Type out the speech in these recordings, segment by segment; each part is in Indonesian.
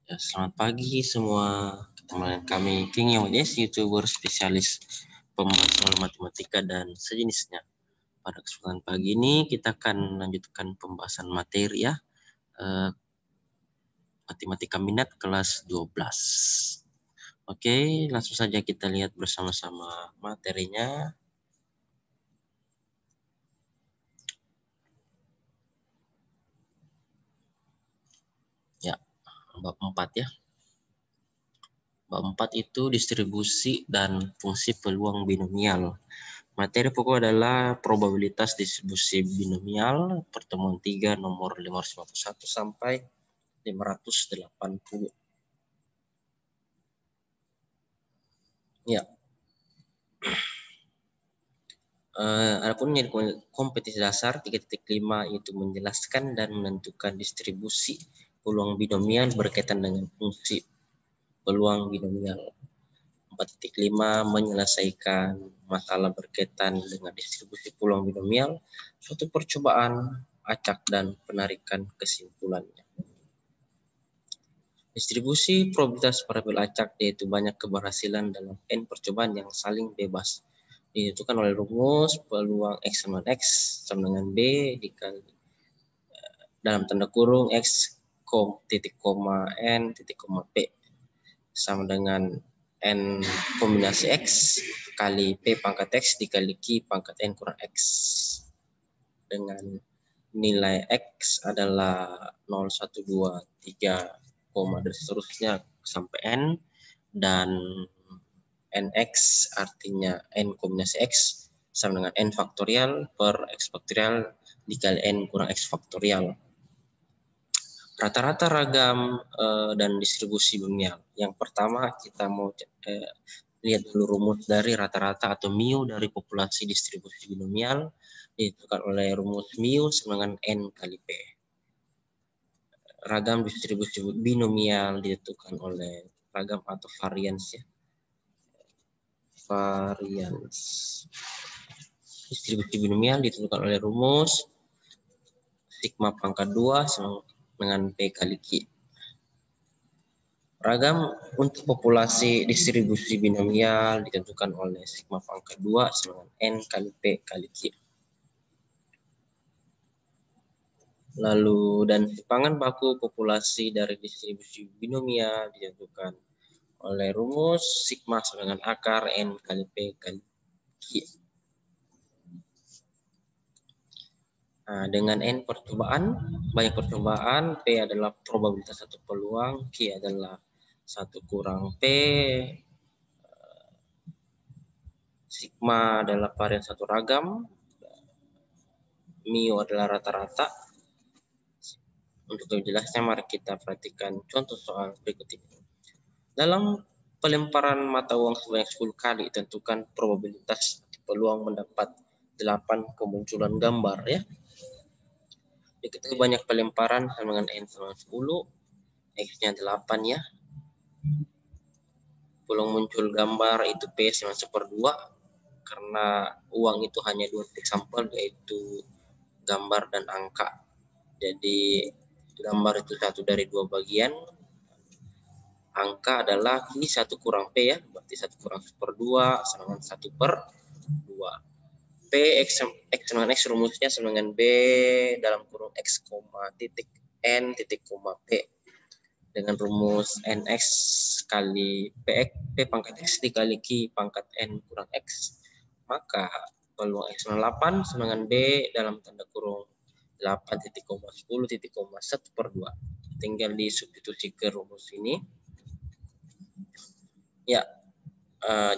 Ya, selamat pagi semua. Teman kami King Yodes, YouTuber spesialis pembahasan matematika dan sejenisnya. Pada kesempatan pagi ini kita akan melanjutkan pembahasan materi ya. Matematika minat kelas 12. Oke, langsung saja kita lihat bersama-sama materinya. Ya, bab 4 ya. Bab 4 itu distribusi dan fungsi peluang binomial. Materi pokok adalah probabilitas distribusi binomial, pertemuan 3 nomor 551 sampai 580. Ya. Adapun kompetisi dasar 3.5 itu menjelaskan dan menentukan distribusi peluang binomial berkaitan dengan fungsi peluang binomial. 4.5 menyelesaikan masalah berkaitan dengan distribusi peluang binomial, suatu percobaan, acak, dan penarikan kesimpulannya. Distribusi probabilitas variabel acak yaitu banyak keberhasilan dalam n percobaan yang saling bebas. Ditentukan oleh rumus peluang x sama x sama dengan b dikali dalam tanda kurung x titik koma n titik koma p sama dengan n kombinasi x kali p pangkat x dikali q pangkat n kurang x dengan nilai x adalah 0, 1, 2, 3, dan seterusnya sampai n, dan nx artinya n kombinasi x sama dengan n faktorial per x faktorial dikali n kurang x faktorial. Rata-rata ragam dan distribusi binomial. Yang pertama kita mau lihat dulu rumus dari rata-rata atau mu dari populasi distribusi binomial ditentukan oleh rumus mu sama dengan n kali p. Ragam distribusi binomial ditentukan oleh ragam atau varians ya. Varians distribusi binomial ditentukan oleh rumus sigma pangkat 2 sama dengan p kali q. Ragam untuk populasi distribusi binomial ditentukan oleh sigma pangkat 2 sama dengan n kali p kali q. Lalu dan timpangan baku populasi dari distribusi binomial ditentukan oleh rumus sigma sama dengan akar n kali p kali q. Nah, dengan n percobaan, banyak percobaan, p adalah probabilitas satu peluang, q adalah 1 kurang p, sigma adalah varian satu ragam, mu adalah rata-rata. Untuk lebih jelasnya mari kita perhatikan contoh soal berikut ini. Dalam pelemparan mata uang sebanyak 10 kali tentukan probabilitas peluang mendapat 8 kemunculan gambar ya. Diketahui banyak pelemparan sama dengan n sama 10, x-nya 8 ya. Peluang muncul gambar itu p sama 1/2 karena uang itu hanya 2 titik sampel yaitu gambar dan angka. Jadi gambar itu 1 dari 2 bagian. Angka adalah ini 1 kurang p ya, berarti 1 kurang 1/2 sama dengan 1/2. P x dengan x rumusnya sama dengan b dalam kurung x, titik n titik koma p dengan rumus nx kali p pangkat x dikali q pangkat n kurang x, maka peluang x 8 sama dengan b dalam tanda kurung 8.10.1/2. Tinggal disubstitusi ke rumus ini ya.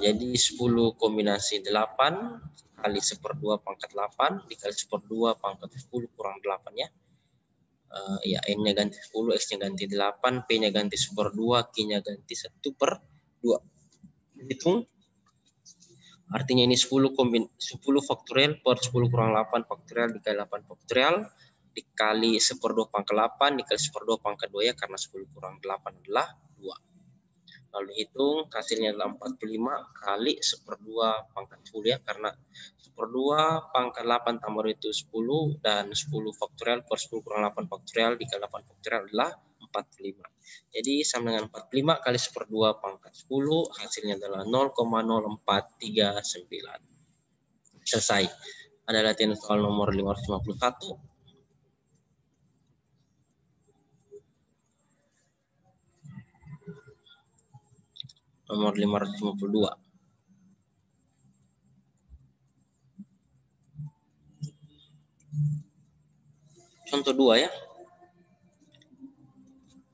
Jadi 10 kombinasi 8 kali 1/2 pangkat 8 dikali 1/2 pangkat 10 kurang 8 ya. Ya n-nya ganti 10, x-nya ganti 8, p-nya ganti 1/2, q-nya ganti 1/2. Hitung. Artinya ini 10 faktorial per 10 kurang 8 faktorial dikali 8 faktorial dikali 1/2 pangkat 8 dikali 1/2 pangkat 2 ya, karena 10 kurang 8 adalah 2. Lalu hitung, hasilnya adalah 45 kali 1/2 pangkat 10 ya, karena 1/2 pangkat 8 tambah itu 10 dan 10 faktorial per 10 kurang 8 faktorial dikali 8 faktorial adalah 45. Jadi sama dengan 45 kali 1/2 pangkat 10, hasilnya adalah 0,0439. Selesai. Ada latihan soal nomor 551. Nomor 552. Contoh 2 ya.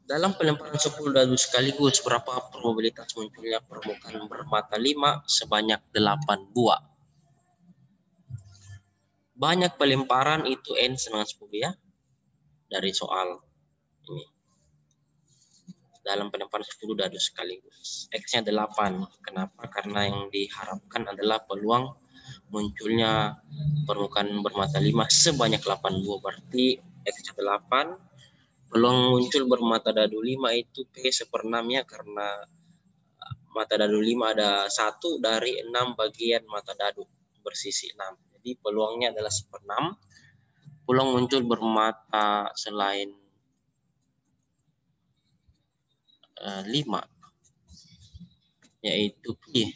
Dalam pelemparan 10 dadu sekaligus, berapa probabilitas munculnya permukaan bermata 5 sebanyak 8 buah? Banyak pelemparan itu N dengan 10 ya. Dari soal ini. Dalam pelemparan 10 dadu sekaligus. X-nya 8. Kenapa? Karena yang diharapkan adalah peluang munculnya permukaan bermata 5 sebanyak 8 buah. Berarti X-nya 8. Peluang muncul bermata dadu 5 itu P 1/6 ya, karena mata dadu 5 ada 1 dari 6 bagian mata dadu bersisi 6. Jadi peluangnya adalah 1/6. Peluang muncul bermata selain 5 yaitu Q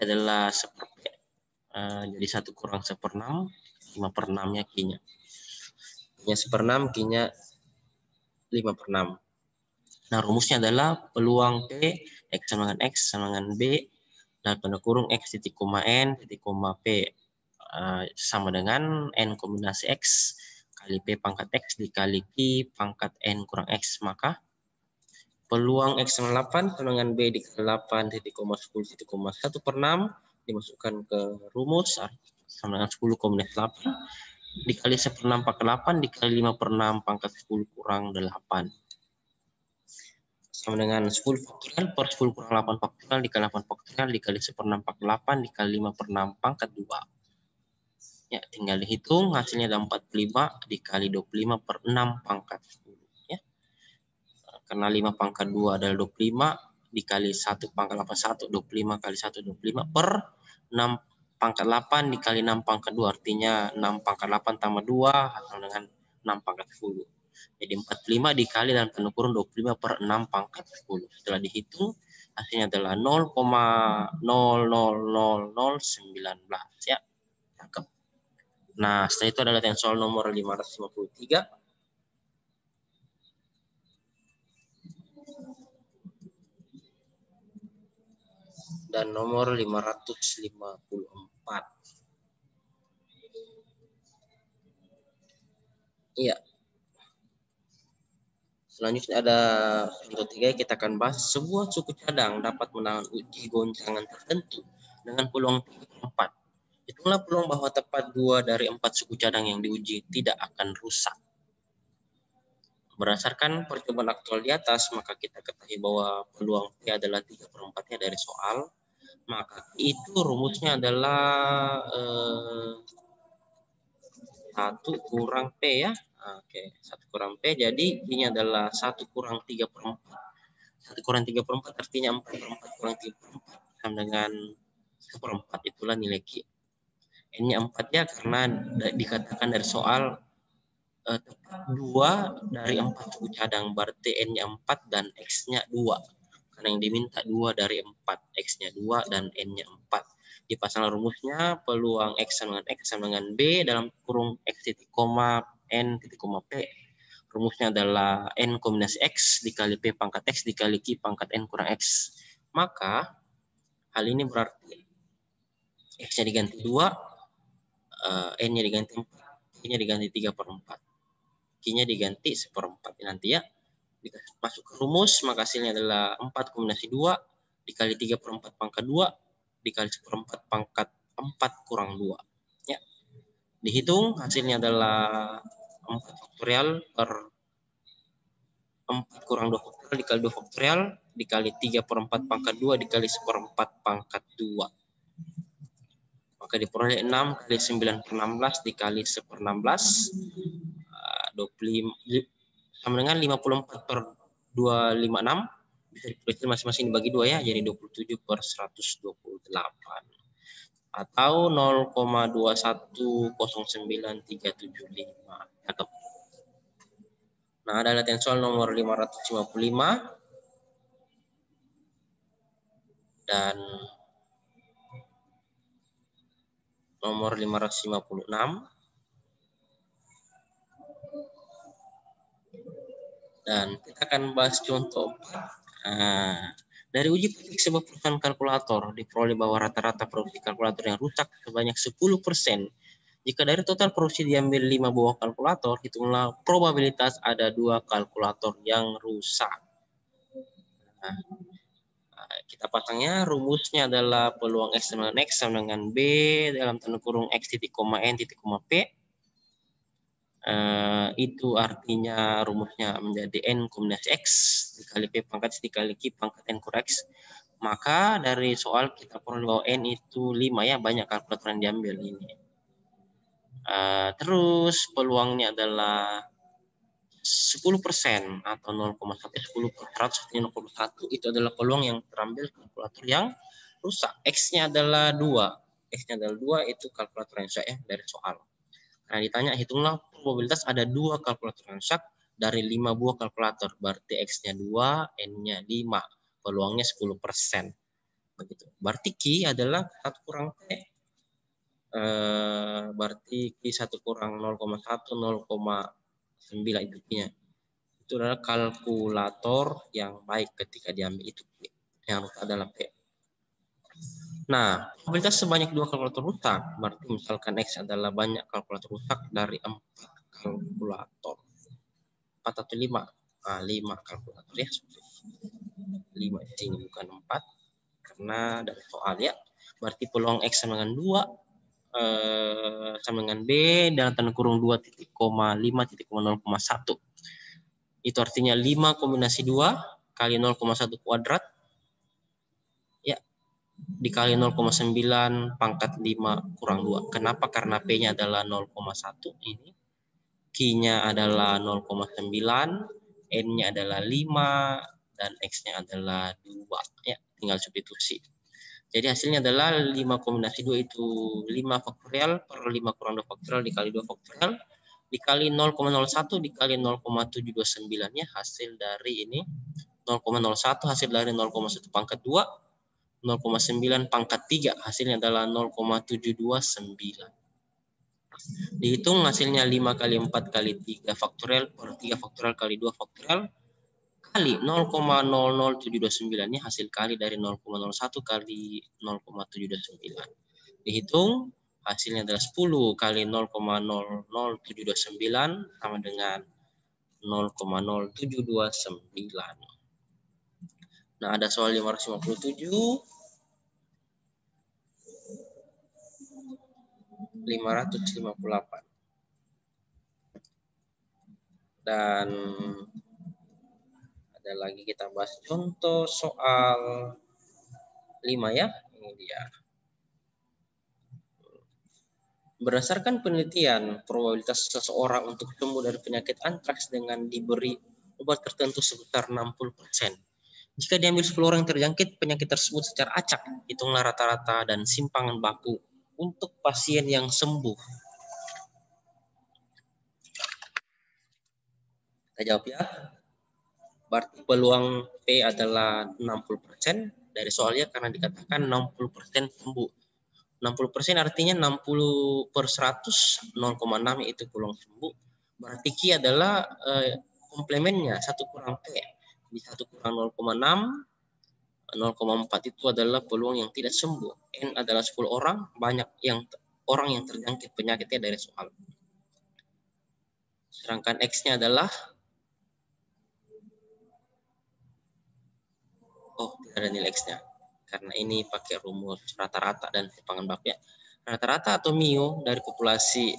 adalah 1/P. Jadi 1 kurang 1/6, 5/6-nya Q-nya. Q-nya 1/6, Q-nya 5/6. Nah, rumusnya adalah peluang P X sama dengan X sama dengan B dan tanda kurung X titik koma N titik koma P sama dengan N kombinasi X kali P pangkat X dikali Q pangkat N kurang X. Maka peluang X sama 8 sama dengan B dikali 8 titik koma 10 titik koma 1/6 dimasukkan ke rumus sama dengan 10 kombinasi 8 dikali 1/6 pangkat 8 dikali 5/6 pangkat 10 kurang 8 sama dengan 10 faktorial per 10 kurang 8 faktorial dikali 8 faktorial dikali 1/6 pangkat 8 dikali 5/6 pangkat 2. Ya, tinggal dihitung, hasilnya ada 45 dikali 25/6 pangkat 10 ya. Karena 5 pangkat 2 adalah 25 dikali 1 pangkat 8 1, 25 kali 1 25 per 6 pangkat 8 dikali 6 pangkat 2, artinya 6 pangkat 8 tambah 2 hasil dengan 6 pangkat 10. Jadi 45 dikali dalam tanda kurung 25 per 6 pangkat 10. Setelah dihitung, hasilnya adalah 0,000019 ya. Cakep. Nah, setelah itu ada latihan soal nomor 553. Dan nomor 554. Iya. Selanjutnya ada contoh 3, kita akan bahas sebuah suku cadang dapat menahan uji goncangan tertentu dengan peluang 3/4. Itulah peluang bahwa tepat 2 dari 4 suku cadang yang diuji tidak akan rusak. Berdasarkan percobaan aktual di atas, maka kita ketahui bahwa peluang P adalah 3/4-nya dari soal. Maka itu rumusnya adalah 1 kurang P ya. Oke, 1 kurang P, jadi ini adalah 1 kurang 3/4. 1 kurang 3/4 artinya 4/4 kurang 3/4 sama dengan 1/4, itulah nilai Q. N-nya 4 ya, karena dikatakan dari soal tepat 2 dari 4 suku cadang, berarti N-nya 4 dan X-nya 2. Karena yang diminta 2 dari 4, X-nya 2 dan N-nya 4. Dipasang rumusnya, peluang X sama dengan B dalam kurung X titik koma N titik koma P. Rumusnya adalah N kombinasi X dikali P pangkat X dikali Q pangkat N kurang X. Maka hal ini berarti X-nya diganti 2, N-nya diganti 4, Q-nya diganti 3/4. Q-nya diganti 1/4 nanti ya. Masuk ke rumus, maka hasilnya adalah 4 kombinasi 2 dikali 3/4 pangkat 2 dikali 1/4 pangkat 4 kurang 2. Ya. Dihitung, hasilnya adalah 4 faktorial per 4 kurang 2 faktorial dikali 2 faktorial dikali 3/4 pangkat 2 dikali 1/4 pangkat 2. Maka diperoleh 6 kali 9/16 dikali 1/16. 25 sama dengan 54/256. Bisa ditulis masing-masing dibagi 2 ya, jadi 27/128. Atau 0,2109375. Cakep. Nah, ada latihan soal nomor 555 dan nomor 556. Dan kita akan bahas contoh 4. Nah, dari uji praktik sebuah perusahaan kalkulator diperoleh bahwa rata-rata produksi kalkulator yang rusak sebanyak 10%. Jika dari total produksi diambil 5 buah kalkulator, hitunglah probabilitas ada 2 kalkulator yang rusak. Nah, kita pasangnya rumusnya adalah peluang X sama dengan X sama dengan B dalam tanda kurung X titik koma N titik koma P. Itu artinya rumusnya menjadi N kombinasi X dikali P pangkat dikali Q pangkat N kurang X. Maka dari soal kita perlu bahwa N itu 5 ya, banyak kalkulator yang diambil ini. Terus peluangnya adalah 10% atau 0,10 per 100 0,1 itu adalah peluang yang terambil kalkulator yang rusak. X-nya adalah 2. X-nya adalah 2 itu kalkulator yang rusak ya dari soal. Nah, ditanya hitunglah probabilitas ada 2 kalkulator yang rusak dari 5 buah kalkulator. Berarti X-nya 2, N-nya 5. Peluangnya 10%. Begitu. Berarti Q adalah 1 kurang P. Berarti Q 1 kurang 0,1, 0,9 itu Q-nya. Itu adalah kalkulator yang baik ketika diambil itu P. Yang rusak adalah P. Nah, probabilitas sebanyak 2 kalkulator rusak, berarti misalkan X adalah banyak kalkulator rusak dari 4 kalkulator. 4 atau 5? Nah, 5 kalkulator ya. 5 di sini bukan 4, karena dari soal ya. Berarti peluang X sama dengan 2, sama dengan B, dalam tanda kurung 2,5, 0,1. Itu artinya 5 kombinasi 2 kali 0,1 kuadrat dikali 0,9 pangkat 5 kurang 2. Kenapa? Karena P-nya adalah 0,1 ini. Q-nya adalah 0,9, N-nya adalah 5, dan X-nya adalah 2. Ya, tinggal substitusi. Jadi hasilnya adalah 5 kombinasi 2 itu 5 faktorial per 5 kurang 2 faktorial dikali 2 faktorial dikali 0,01 dikali 0,729 ya, hasil dari ini 0,01 hasil dari 0,1 pangkat 2 0,9 pangkat 3 hasilnya adalah 0,729. Dihitung hasilnya 5 kali 4 kali 3 faktorial per 3 faktorial kali 2 faktorial kali 0,00729 ini hasil kali dari 0,01 kali 0,729. Dihitung hasilnya adalah 10 kali 0,00729 sama dengan 0,0729. Nah, ada soal 557. 558. Dan ada lagi kita bahas contoh soal 5 ya. Ini dia. Berdasarkan penelitian, probabilitas seseorang untuk sembuh dari penyakit antraks dengan diberi obat tertentu sebesar 60%. Jika diambil 10 orang yang terjangkit penyakit tersebut secara acak, hitunglah rata-rata dan simpangan baku untuk pasien yang sembuh. Kita jawab ya. Berarti peluang P adalah 60% dari soalnya karena dikatakan 60% sembuh. 60% artinya 60 per 100, 0,6 itu peluang sembuh. Berarti Q adalah komplemennya 1 kurang P. Di 1 kurang 0,6, 0,4 itu adalah peluang yang tidak sembuh. N adalah 10 orang, banyak yang orang yang terjangkit penyakitnya dari soal. Sedangkan X-nya adalah tidak ada nilai X-nya. Karena ini pakai rumus rata-rata dan simpangan baku ya. Rata-rata atau mu dari populasi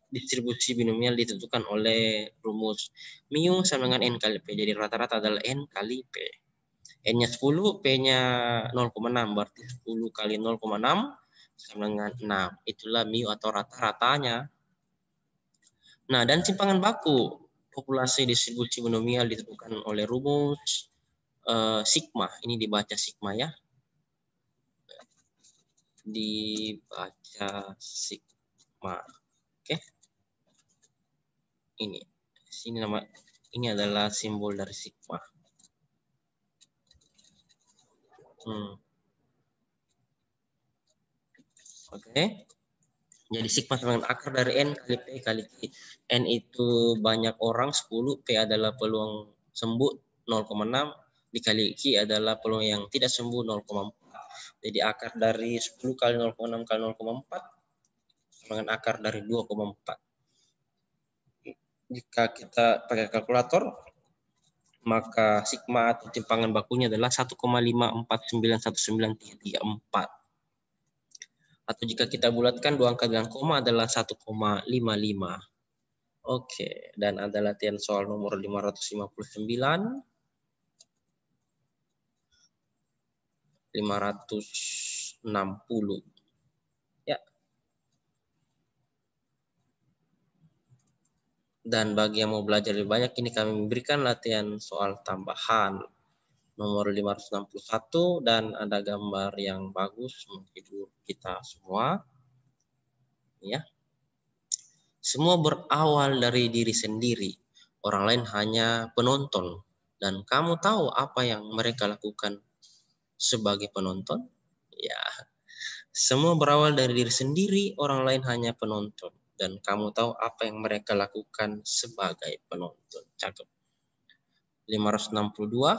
distribusi binomial ditentukan oleh rumus mu sama dengan N kali P. Jadi rata-rata adalah N kali P. N-nya 10, P-nya 0,6. Berarti 10 kali 0,6 sama dengan 6. Itulah mu atau rata-ratanya. Nah, dan simpangan baku populasi distribusi binomial ditentukan oleh rumus sigma. Ini dibaca sigma ya. Dibaca sigma. Oke. Ini. Sini nama Ini adalah simbol dari sigma. Oke. Jadi sigma sama dengan akar dari N kali P kali Q. N itu banyak orang 10, P adalah peluang sembuh 0,6, dikali Q adalah peluang yang tidak sembuh 0,4. Jadi akar dari 10 kali 0,6 kali 0,4 dengan akar dari 2,4. Jika kita pakai kalkulator, maka sigma atau timpangan bakunya adalah 1,5491934. Atau jika kita bulatkan dua angka dengan koma adalah 1,55. Oke, dan ada latihan soal nomor 559, 560. Ya. Dan bagi yang mau belajar lebih banyak, ini kami memberikan latihan soal tambahan nomor 561 dan ada gambar yang bagus menghibur kita semua. Ya. Semua berawal dari diri sendiri. Orang lain hanya penonton. Dan kamu tahu apa yang mereka lakukan sebagai penonton? Ya, semua berawal dari diri sendiri, orang lain hanya penonton. Dan kamu tahu apa yang mereka lakukan sebagai penonton. Cakep. 562.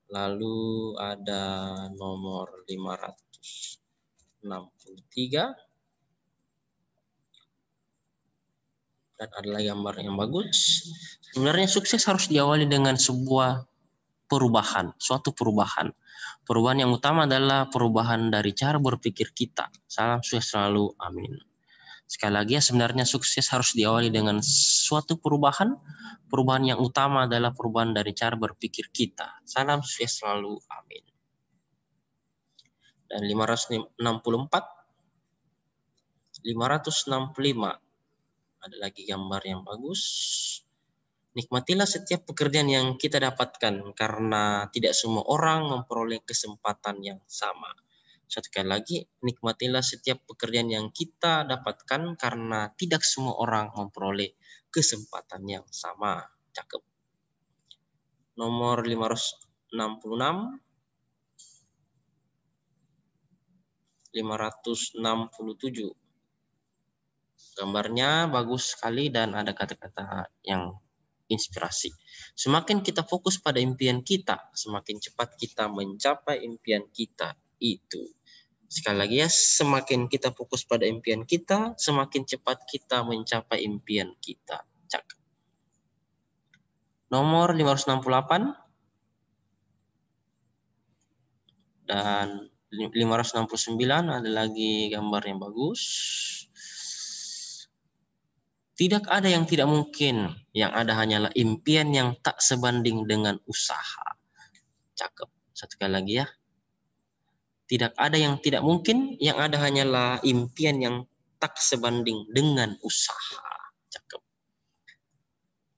Lalu ada nomor 563. Dan adalah gambar yang bagus. Sebenarnya sukses harus diawali dengan sebuah perubahan, suatu perubahan. Perubahan yang utama adalah perubahan dari cara berpikir kita. Salam sukses selalu, amin. Sekali lagi ya, sebenarnya sukses harus diawali dengan suatu perubahan. Perubahan yang utama adalah perubahan dari cara berpikir kita. Salam sukses selalu, amin. Dan 564, 565. Ada lagi gambar yang bagus. Nikmatilah setiap pekerjaan yang kita dapatkan karena tidak semua orang memperoleh kesempatan yang sama. Satu kali lagi, nikmatilah setiap pekerjaan yang kita dapatkan karena tidak semua orang memperoleh kesempatan yang sama. Cakep. Nomor 566, 567. Gambarnya bagus sekali dan ada kata-kata yang inspirasi. Semakin kita fokus pada impian kita, semakin cepat kita mencapai impian kita itu. Sekali lagi ya, semakin kita fokus pada impian kita, semakin cepat kita mencapai impian kita. Cakep. Nomor 568 dan 569 ada lagi gambar yang bagus. Tidak ada yang tidak mungkin, yang ada hanyalah impian yang tak sebanding dengan usaha. Cakep. Satu kali lagi ya. Tidak ada yang tidak mungkin, yang ada hanyalah impian yang tak sebanding dengan usaha. Cakep.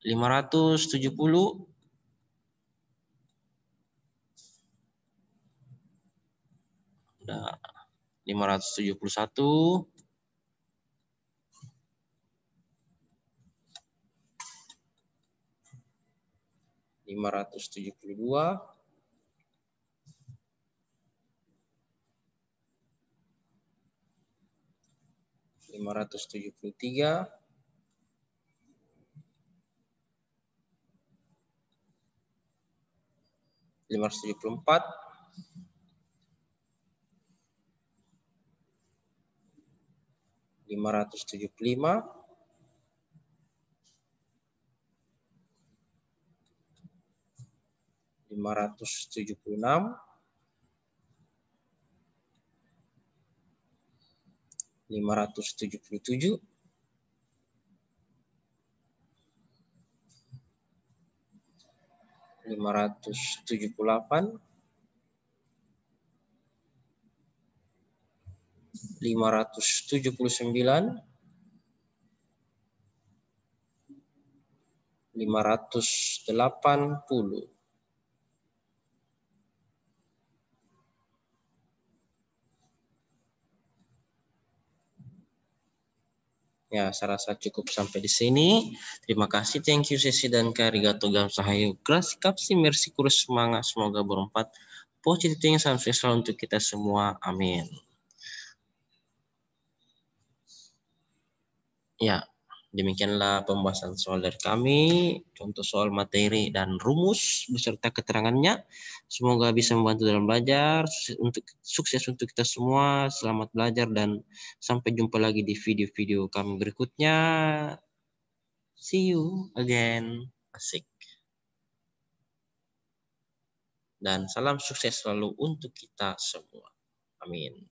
570. Udah 571. 572, 573, 574, 575, 576, 577, 578, 579, 580. Ya, saya rasa cukup sampai di sini. Terima kasih, thank you, sesi dan karigato gamsahayu. Grasi kapsi, merci kurus, semangat, semoga berempat positifnya, salam sukses untuk kita semua. Amin. Ya, demikianlah pembahasan soal dari kami, contoh soal materi dan rumus beserta keterangannya. Semoga bisa membantu dalam belajar, sukses untuk kita semua. Selamat belajar dan sampai jumpa lagi di video-video kami berikutnya. See you again. Asik. Dan salam sukses selalu untuk kita semua. Amin.